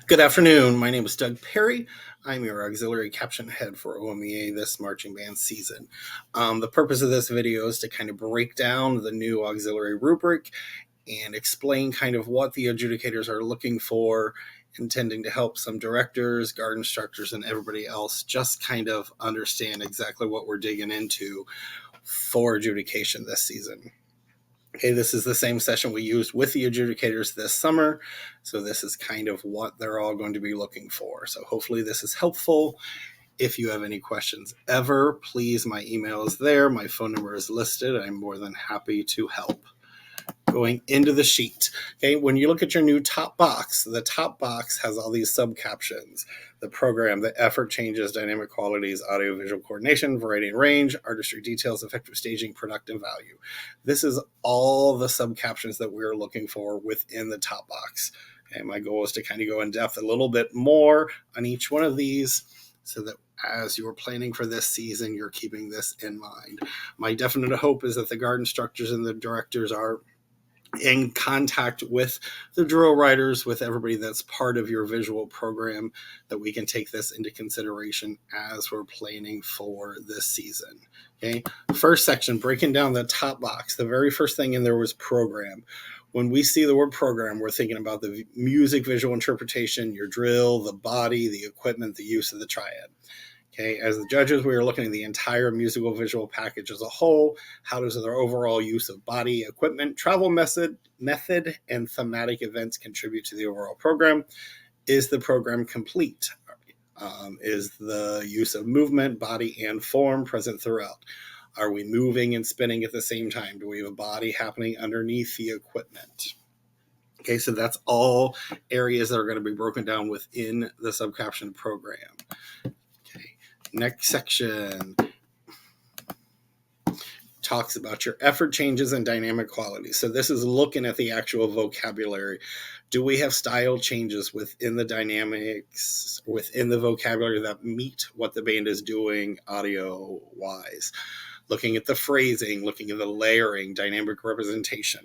Good afternoon. My name is Doug Perry. I'm your auxiliary caption head for OMEA this marching band season. The purpose of this video is to kind of break down the new auxiliary rubric and explain kind of what the adjudicators are looking for, intending to help some directors, guard instructors, and everybody else just kind of understand exactly what we're digging into for adjudication this season. Okay, this is the same session we used with the adjudicators this summer. So this is kind of what they're all going to be looking for. So hopefully this is helpful. If you have any questions ever, please, my email is there. My phone number is listed. I'm more than happy to help. Going into the sheet. Okay, when you look at your new top box, the top box has all these sub captions. The program, the effort changes, dynamic qualities, audio visual coordination, variety and range, artistry details, effective staging, productive value. This is all the sub captions that we're looking for within the top box. Okay, my goal is to kind of go in depth a little bit more on each one of these so that as you're planning for this season, you're keeping this in mind. My definite hope is that the guard instructors and the directors are in contact with the drill writers, with everybody that's part of your visual program, that we can take this into consideration as we're planning for this season. Okay, first section, breaking down the top box. The very first thing in there was program. When we see the word program, we're thinking about the music visual interpretation, your drill, the body, the equipment, the use of the triad. Okay, as the judges, we are looking at the entire musical visual package as a whole. How does their overall use of body, equipment, travel method, and thematic events contribute to the overall program? Is the program complete? Is the use of movement, body, and form present throughout? Are we moving and spinning at the same time? Do we have a body happening underneath the equipment? Okay, so that's all areas that are going to be broken down within the subcaption program. Next section talks about your effort changes and dynamic qualities. So this is looking at the actual vocabulary. Do we have style changes within the dynamics, within the vocabulary that meet what the band is doing audio-wise? Looking at the phrasing, looking at the layering, dynamic representation.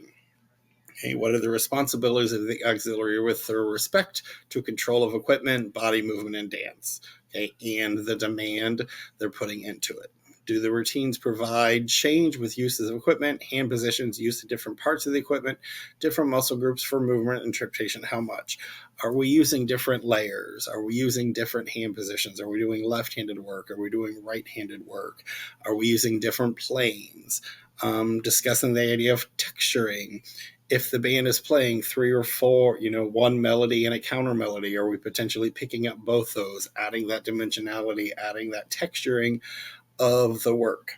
Okay, what are the responsibilities of the auxiliary with respect to control of equipment, body movement, and dance? Okay, and the demand they're putting into it. Do the routines provide change with uses of equipment, hand positions, use of different parts of the equipment, different muscle groups for movement, interpretation? How much? Are we using different layers? Are we using different hand positions? Are we doing left-handed work? Are we doing right-handed work? Are we using different planes? Discussing the idea of texturing. If the band is playing 3 or 4, one melody and a counter melody, are we potentially picking up both those, adding that dimensionality, adding that texturing of the work?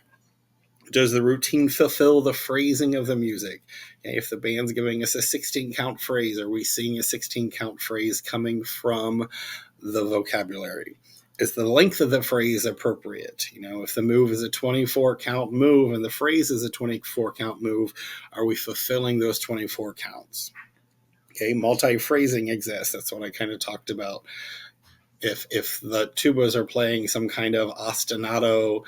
Does the routine fulfill the phrasing of the music? If the band's giving us a 16-count phrase, are we seeing a 16-count phrase coming from the vocabulary? Is the length of the phrase appropriate? If the move is a 24-count move and the phrase is a 24-count move, are we fulfilling those 24 counts? Okay, multi-phrasing exists. That's what I kind of talked about. If the tubas are playing some kind of ostinato,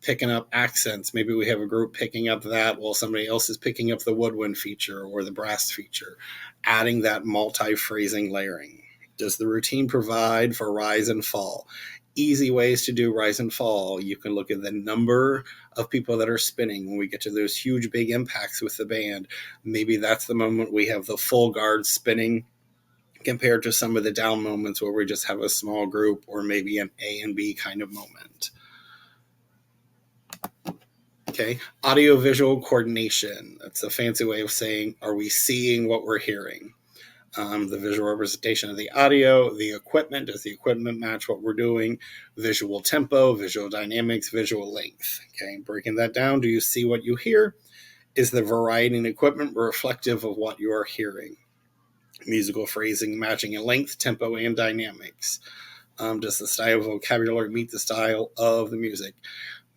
picking up accents, maybe we have a group picking up that while somebody else is picking up the woodwind feature or the brass feature, adding that multi-phrasing layering. Does the routine provide for rise and fall? Easy ways to do rise and fall. You can look at the number of people that are spinning. When we get to those huge big impacts with the band, maybe that's the moment we have the full guard spinning compared to some of the down moments where we just have a small group or maybe an A and B kind of moment. Okay, audio-visual coordination. That's a fancy way of saying, are we seeing what we're hearing? The visual representation of the audio, the equipment, does the equipment match what we're doing? Visual tempo, visual dynamics, visual length. Okay, breaking that down, do you see what you hear? Is the variety in equipment reflective of what you are hearing? Musical phrasing matching in length, tempo, and dynamics. Does the style of vocabulary meet the style of the music?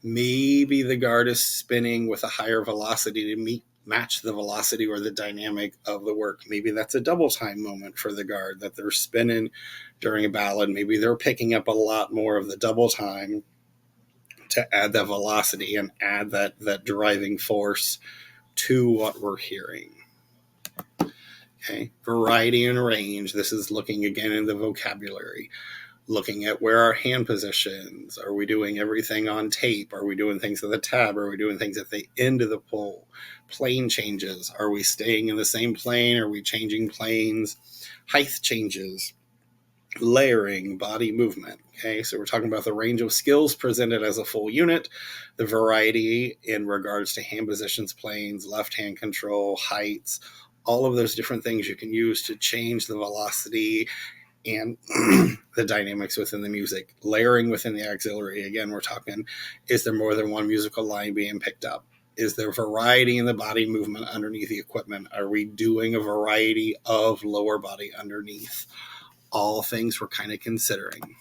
Maybe the guard is spinning with a higher velocity to match the velocity or the dynamic of the work. Maybe that's a double time moment for the guard, that they're spinning during a ballad. Maybe they're picking up a lot more of the double time to add that velocity and add that driving force to what we're hearing. Okay, variety and range. This is looking again in the vocabulary, looking at where our hand positions. Are we doing everything on tape? Are we doing things with a tab? Are we doing things at the end of the pull? Plane changes. Are we staying in the same plane? Are we changing planes? Height changes. Layering, body movement. Okay, so we're talking about the range of skills presented as a full unit, the variety in regards to hand positions, planes, left hand control, heights, all of those different things you can use to change the velocity and the dynamics within the music. Layering within the auxiliary, again, we're talking, is there more than one musical line being picked up? Is there variety in the body movement underneath the equipment? Are we doing a variety of lower body underneath? All things we're kind of considering.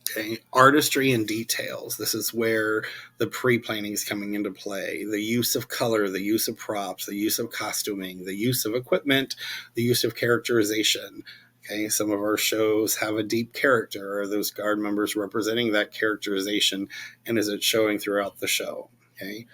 Okay, artistry and details. This is where the pre-planning is coming into play. The use of color, the use of props, the use of costuming, the use of equipment, the use of characterization. Okay, some of our shows have a deep character. Are those guard members representing that characterization, and is it showing throughout the show? Okay.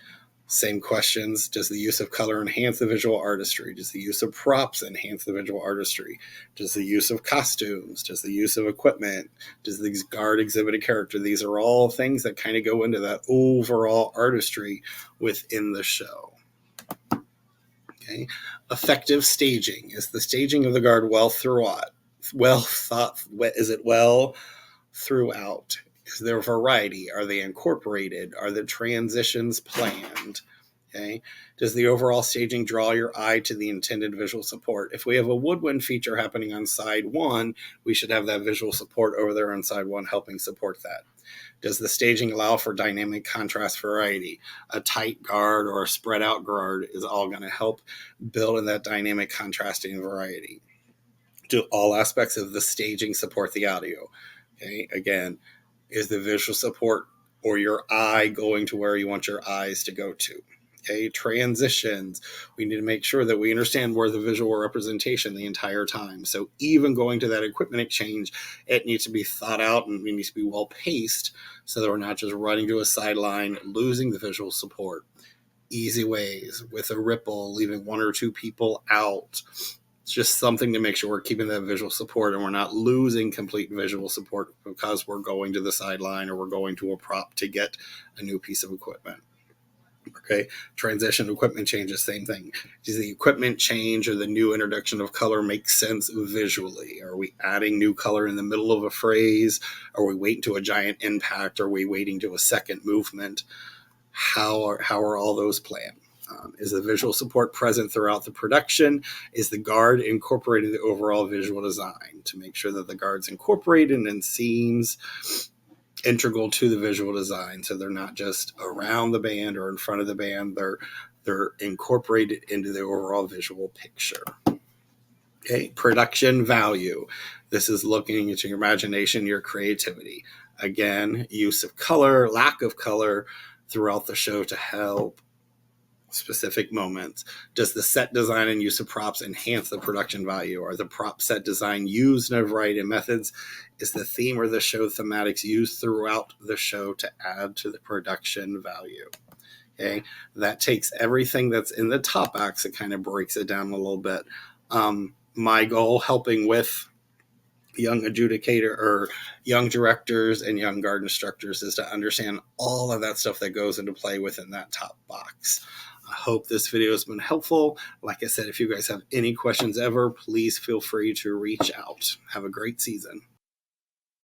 Same questions. Does the use of color enhance the visual artistry? Does the use of props enhance the visual artistry? Does the use of costumes? Does the use of equipment? Does the guard exhibit a character? These are all things that kind of go into that overall artistry within the show. Okay. Effective staging. Is the staging of the guard well throughout? Well thought? Is it well throughout? Is there variety? Are they incorporated? Are the transitions planned? Okay. Does the overall staging draw your eye to the intended visual support? If we have a woodwind feature happening on side one, we should have that visual support over there on side one helping support that. Does the staging allow for dynamic contrast variety? A tight guard or a spread out guard is all going to help build in that dynamic contrasting variety. Do all aspects of the staging support the audio? Okay. Again, is the visual support or your eye going to where you want your eyes to go to? Okay, transitions. We need to make sure that we understand where the visual representation the entire time. So even going to that equipment exchange, it needs to be thought out and it needs to be well paced so that we're not just running to a sideline, losing the visual support. Easy ways with a ripple, leaving one or two people out. It's just something to make sure we're keeping that visual support and we're not losing complete visual support because we're going to the sideline or we're going to a prop to get a new piece of equipment. Okay, transition equipment changes, same thing. Does the equipment change or the new introduction of color make sense visually? Are we adding new color in the middle of a phrase? Are we waiting to a giant impact? Are we waiting to a second movement? How are all those planned? Is the visual support present throughout the production? Is the guard incorporating the overall visual design to make sure that the guard's incorporated and seems integral to the visual design? So they're not just around the band or in front of the band. They're incorporated into the overall visual picture. Okay, production value. This is looking at your imagination, your creativity. Again, use of color, lack of color throughout the show to help specific moments. Does the set design and use of props enhance the production value? Are the prop set design used in a variety of methods? Is the theme or the show thematics used throughout the show to add to the production value? Okay, that takes everything that's in the top box. It kind of breaks it down a little bit. My goal, helping with young adjudicator or young directors and young guard instructors, is to understand all of that stuff that goes into play within that top box. I hope this video has been helpful. Like I said, if you guys have any questions ever, please feel free to reach out. Have a great season.